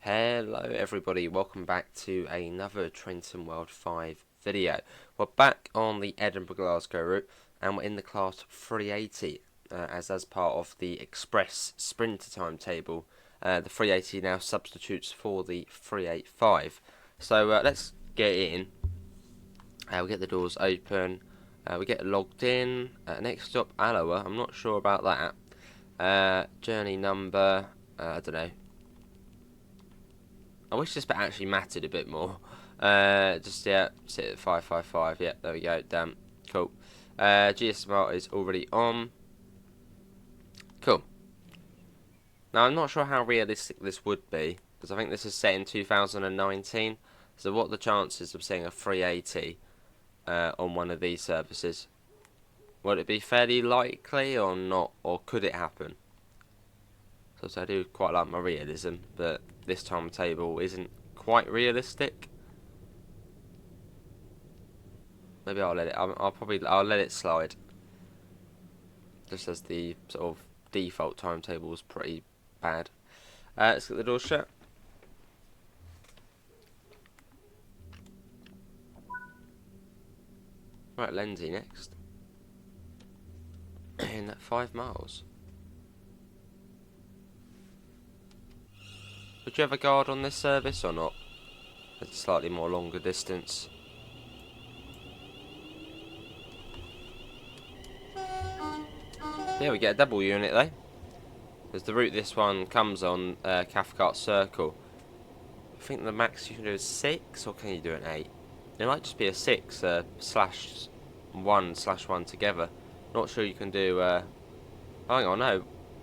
Hello everybody, welcome back to another Trenton World 5 video. We're back on the Edinburgh Glasgow route and we're in the class 380 as part of the Express Sprinter timetable. The 380 now substitutes for the 385. So let's get in. We get the doors open, we get logged in. Next stop, Alloa. I'm not sure about that. Journey number, I don't know. I wish this bit actually mattered a bit more. Sit at 555. Yeah, there we go. Damn, cool. GSMR is already on. Cool. Now I'm not sure how realistic this would be because I think this is set in 2019. So what are the chances of seeing a 380 on one of these services? Would it be fairly likely or not, or could it happen? So I do quite like my realism, but this timetable isn't quite realistic. Maybe I'll let it. I'll let it slide. Just as the sort of default timetable is pretty bad. Let's get the door shut. Right, Lenzie next. In 5 miles. Would you have a guard on this service or not? It's a slightly more longer distance. Yeah, we get a double unit though. Because the route this one comes on, Cathcart Circle. I think the max you can do is 6, or can you do an 8? It might just be a 6 slash 1 together. Not sure you can do. Oh, hang on,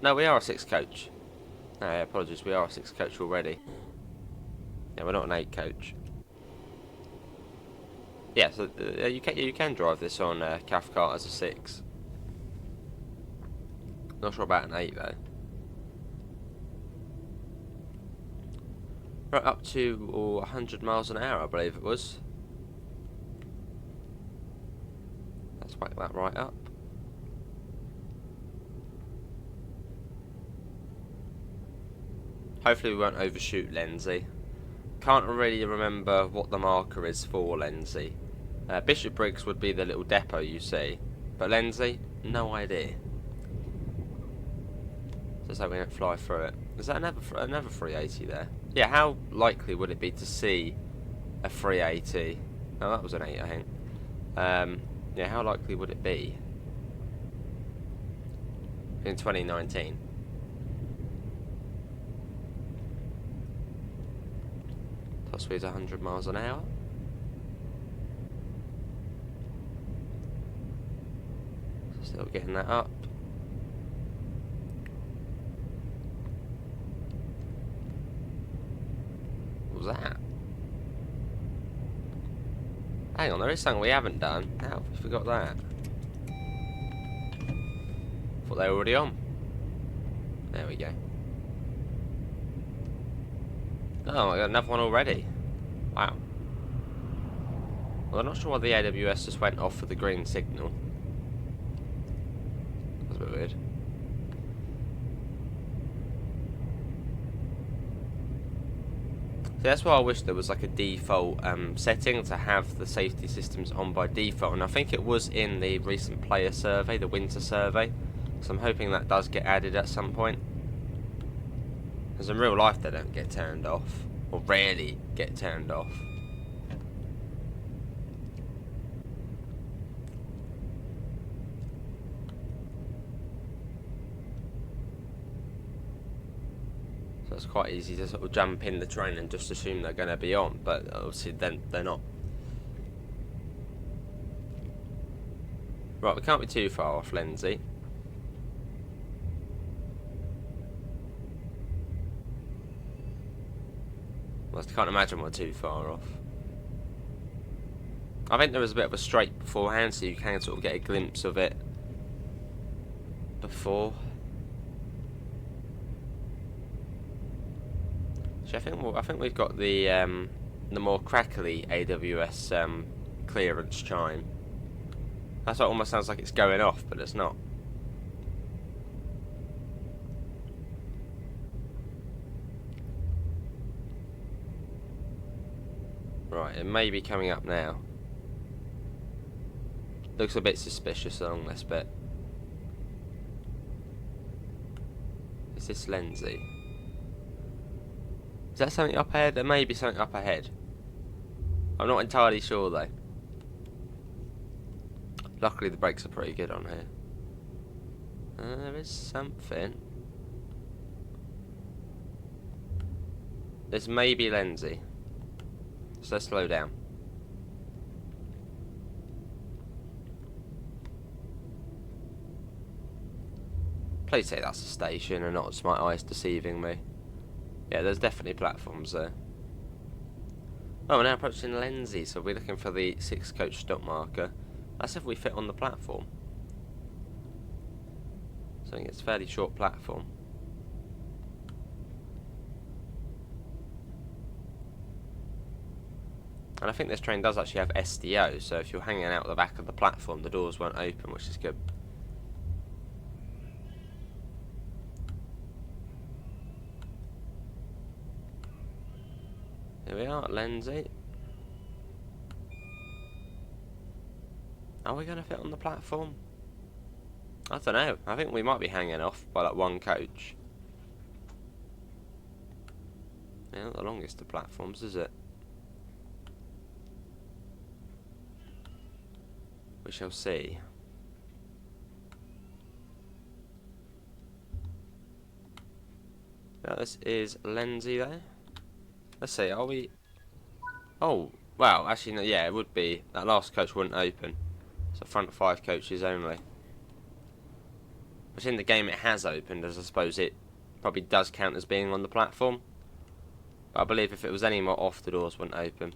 no, we are a 6 coach. No, yeah, apologies, we are a 6 coach already. Yeah, we're not an 8 coach. Yeah, so you can drive this on Cathcart as a 6. Not sure about an 8 though. Right, up to 100 miles an hour, I believe it was. Let's whack that right up. Hopefully we won't overshoot Lenzie. Can't really remember what the marker is for Lenzie. Bishopbriggs would be the little depot you see, but Lenzie, no idea. Just so we don't fly through it. Is that another 380 there? Yeah, how likely would it be to see a 380? Oh, that was an 8, I think. Yeah, how likely would it be in 2019? Top speed's 100 miles an hour. Still getting that up. What was that? Hang on, there is something we haven't done. How have we forgot that? Thought they were already on. There we go. Oh, I got another one already. Wow. Well, I'm not sure why the AWS just went off for the green signal. That's a bit weird. So that's why I wish there was like a default setting to have the safety systems on by default, and I think it was in the recent player survey, the winter survey. So I'm hoping that does get added at some point. Because in real life they don't get turned off, or rarely get turned off. So it's quite easy to sort of jump in the train and just assume they're going to be on, but obviously then they're not. Right, we can't be too far off Lenzie. I can't imagine we're too far off. I think there was a bit of a straight beforehand, so you can sort of get a glimpse of it before. So I think we've got the more crackly AWS clearance chime. That's what almost sounds like it's going off, but it's not. Right, it may be coming up now. Looks a bit suspicious along this bit. Is this Lenzie? Is that something up ahead? There may be something up ahead. I'm not entirely sure though. Luckily the brakes are pretty good on here. There is something. This may be Lenzie. So let's slow down. Please say that's a station and not just my eyes deceiving me. Yeah, there's definitely platforms there. Oh, we're now approaching Lenzie, so we're looking for the 6 coach stop marker. That's if we fit on the platform. So I think it's a fairly short platform. And I think this train does actually have SDO, so if you're hanging out the back of the platform, the doors won't open, which is good. Here we are at Lenzie. Are we going to fit on the platform? I don't know. I think we might be hanging off by that one coach. Yeah, not the longest of platforms, is it? We shall see. Now this is Lenzie there. Let's see, are we... Oh, well, actually, no, yeah, it would be. That last coach wouldn't open. So front 5 coaches only. Which in the game it has opened, as I suppose it probably does count as being on the platform. But I believe if it was any more off, the doors wouldn't open.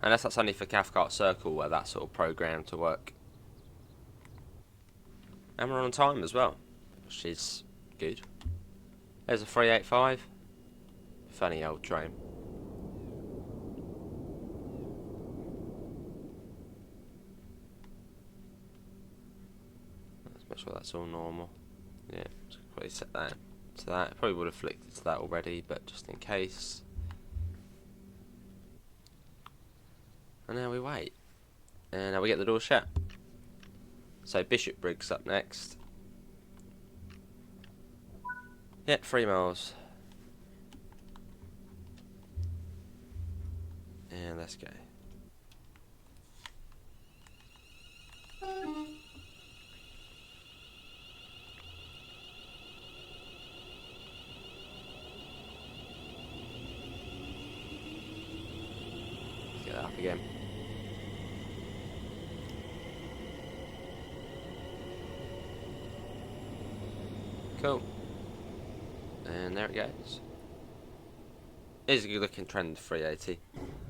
Unless that's only for Cathcart Circle where that's sort of programmed to work. And we're on time as well, which is good. There's a 385. Funny old train. Let's make sure that's all normal. Yeah, just probably set that to that. Probably would have flicked it to that already, but just in case. And now we wait. And now we get the door shut. So Bishopbriggs up next. Yep, 3 miles. And let's go. Let's get that up again. Cool. And there it goes. It is a good looking trend, 380.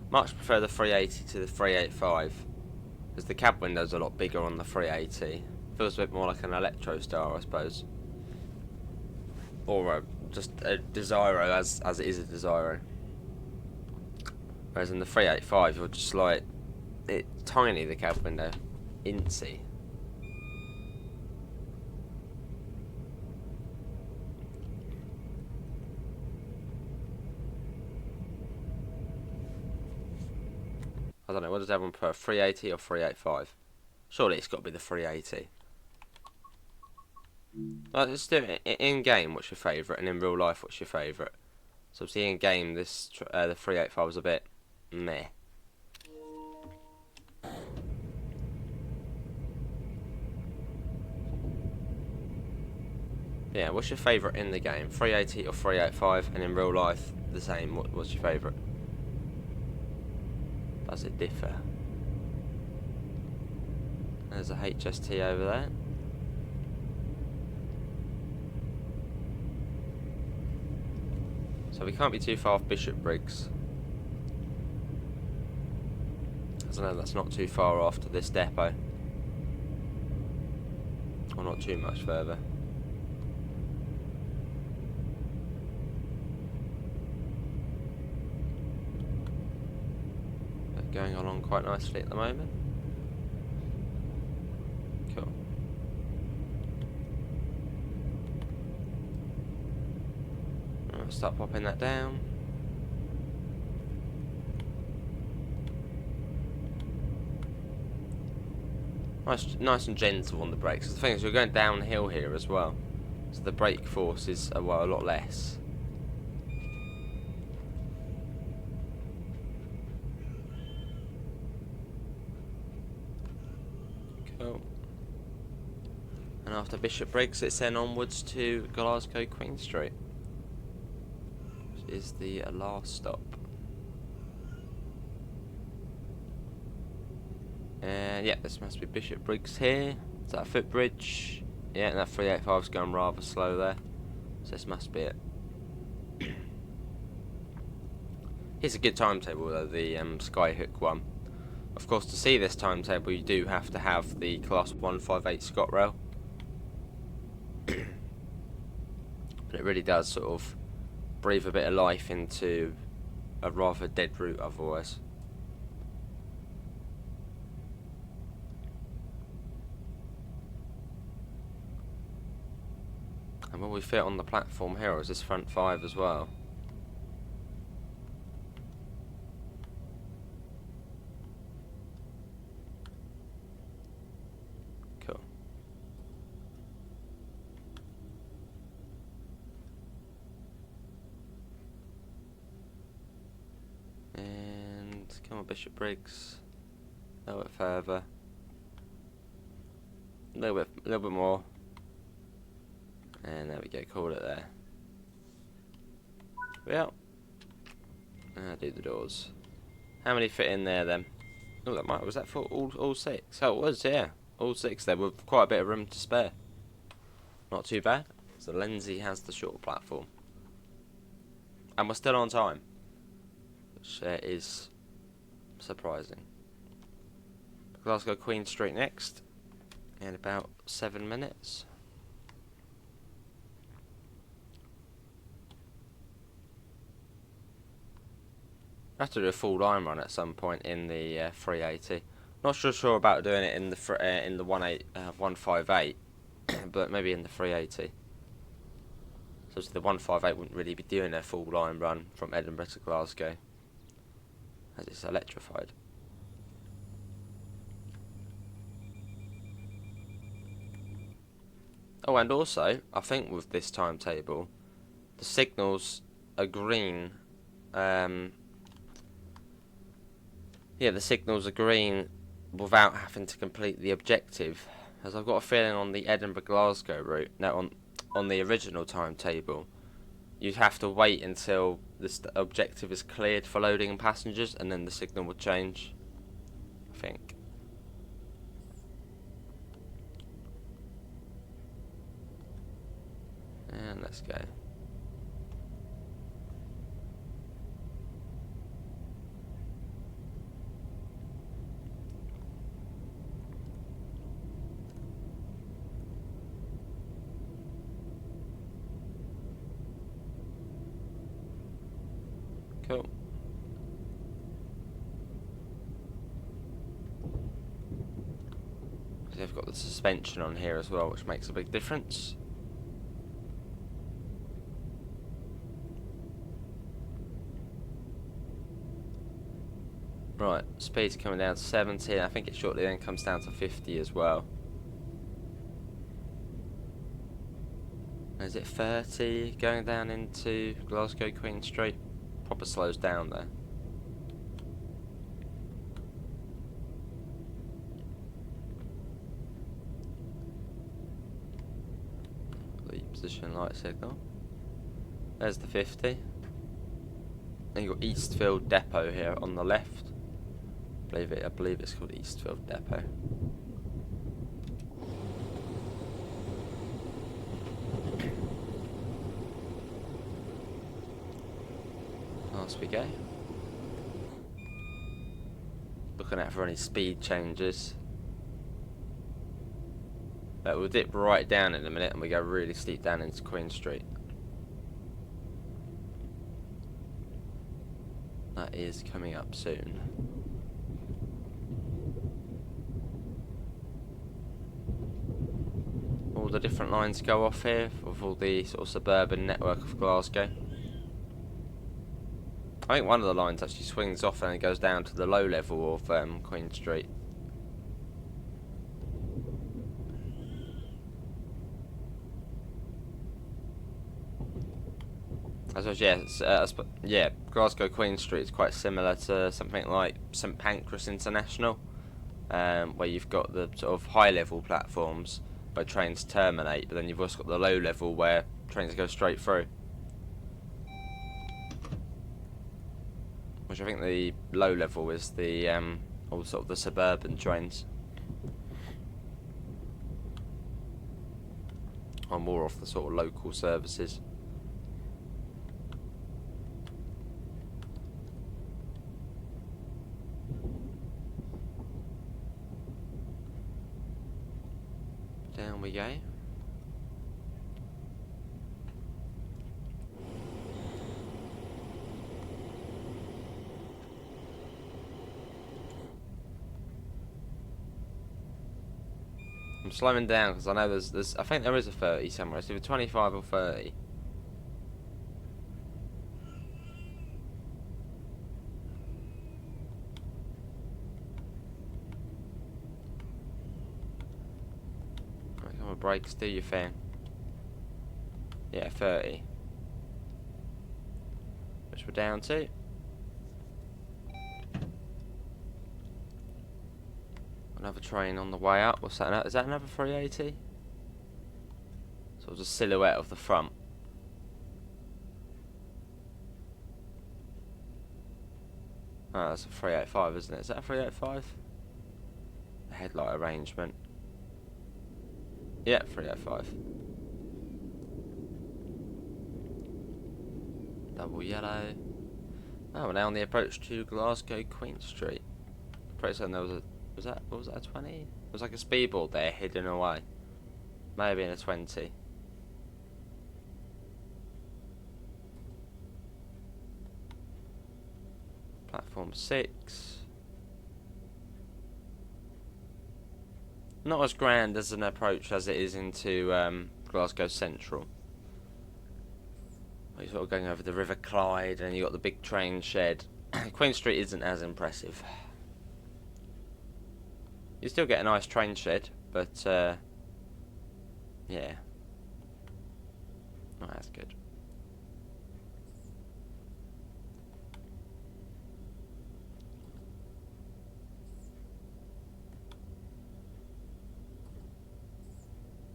Much prefer the 380 to the 385, because the cab window's a lot bigger on the 380. Feels a bit more like an Electro Star, I suppose. Or just a Desiro as it is a Desiro. Whereas in the 385 you're just like, it's tiny, the cab window. Incy. I don't know, what does everyone prefer, 380 or 385? Surely it's got to be the 380. Let's do it in game. What's your favourite, and in real life, what's your favourite? So obviously in game, this the 385 was a bit meh. Yeah, what's your favourite in the game, 380 or 385, and in real life the same? What's your favourite? Does it differ? There's a HST over there. So we can't be too far off Bishopbriggs. I know that's not too far off to this depot. Or not too much further. But going along quite nicely at the moment. Cool. I'll start popping that down. Nice and gentle on the brakes. The thing is, we're going downhill here as well, so the brake force is a lot less. Cool. And after Bishopbriggs, it's then onwards to Glasgow Queen Street, which is the last stop. And yeah, this must be Bishopbriggs here. Is that a footbridge? Yeah, and that 385 is going rather slow there, so this must be it. Here's a good timetable though, the Skyhook one. Of course, to see this timetable, you do have to have the Class 158 ScotRail. But it really does sort of breathe a bit of life into a rather dead route otherwise. And will we fit on the platform here, or is this front 5 as well? Cool. And come on, Bishopbriggs. A little bit further. A little bit more. And there we go, call it there. Well, do the doors. How many fit in there then? Oh, was that for all 6? Oh, it was, yeah. All 6 there with quite a bit of room to spare. Not too bad. So Lenzie has the short platform. And we're still on time, which is surprising. Glasgow Queen Street next, in about 7 minutes. I have to do a full line run at some point in the 380. Not sure about doing it in the 158, but maybe in the 380. So the 158 wouldn't really be doing a full line run from Edinburgh to Glasgow, as it's electrified. Oh, and also, I think with this timetable, the signals are green. Yeah, the signals are green without having to complete the objective, as I've got a feeling on the Edinburgh Glasgow route, no, on the original timetable, you'd have to wait until this objective is cleared for loading passengers, and then the signal would change, I think. And let's go. Cool. They've got the suspension on here as well, which makes a big difference. Right, speed's coming down to 70. I think it shortly then comes down to 50 as well. Is it 30 going down into Glasgow Queen Street? Proper slows down there. The position light signal. There's the 50. Then you've got Eastfield Depot here on the left. I believe it's called Eastfield Depot. As we go. Looking out for any speed changes. But we'll dip right down in a minute and we go really steep down into Queen Street. That is coming up soon. All the different lines go off here with all the sort of suburban network of Glasgow. I think one of the lines actually swings off and it goes down to the low level of Queen Street. I suppose, yeah, yeah, Glasgow Queen Street is quite similar to something like St Pancras International, where you've got the sort of high-level platforms where trains terminate, but then you've also got the low level where trains go straight through. Which I think the low level is the all sort of the suburban trains, or more of the sort of local services. Down we go. I'm slowing down because I know there's I think there is a 30 somewhere. It's either 25 or 30. Come on, brakes, do your thing. Yeah, 30. Which we're down to. Another train on the way up. What's that? Is that another 380? So it's a silhouette of the front. Oh, that's a 385, isn't it? Is that a 385? The headlight arrangement. Yeah, 385. Double yellow. Oh, we're now on the approach to Glasgow Queen Street. Pretty certain there was a... what was that, a 20? It was like a speedboard there hidden away. Maybe in a 20. Platform 6. Not as grand as an approach as it is into Glasgow Central. You're sort of going over the River Clyde and you got the big train shed. Queen Street isn't as impressive. You still get a nice train shed, but yeah, not as good.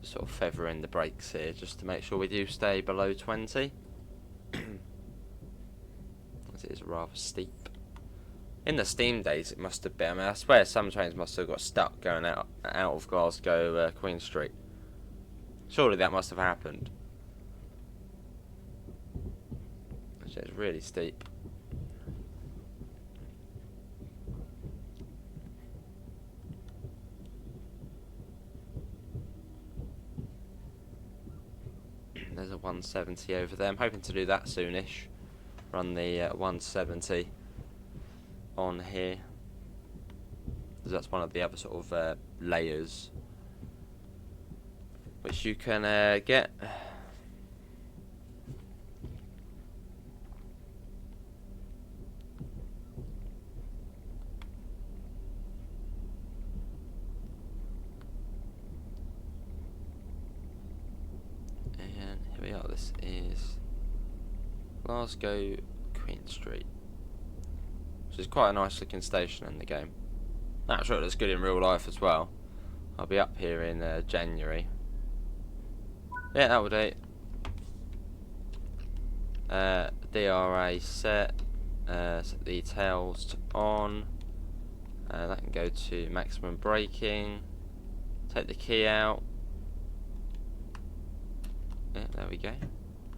Sort of feathering the brakes here just to make sure we do stay below 20. As it is rather steep. In the steam days, it must have been. I mean, I swear some trains must have got stuck going out of Glasgow Queen Street. Surely that must have happened. Actually, it's really steep. There's a 170 over there. I'm hoping to do that soonish. Run the 170. On here, because that's one of the other sort of layers which you can get. And here we are. This is Glasgow Queen Street. Which is quite a nice looking station in the game. I'm sure it looks good in real life as well. I'll be up here in January. Yeah, that will do. DRA set. Set the tails to on. That can go to maximum braking. Take the key out. Yeah, there we go.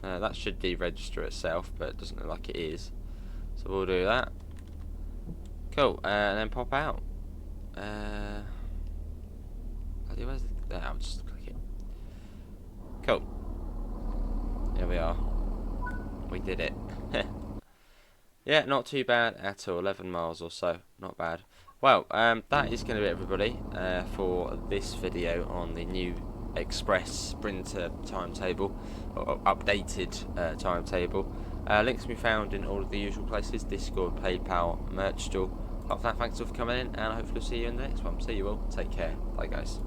That should deregister itself, but it doesn't look like it is. So we'll do that. Cool, and then pop out. Where's there? I'll just click it. Cool. Here we are. We did it. Yeah, not too bad at all. 11 miles or so. Not bad. Well, that is going to be it, everybody, for this video on the new Express Sprinter timetable, or updated timetable. Links can be found in all of the usual places: Discord, PayPal, merch store. Apart from that, thanks all for coming in, and I hope to see you in the next one. See you all. Take care. Bye, guys.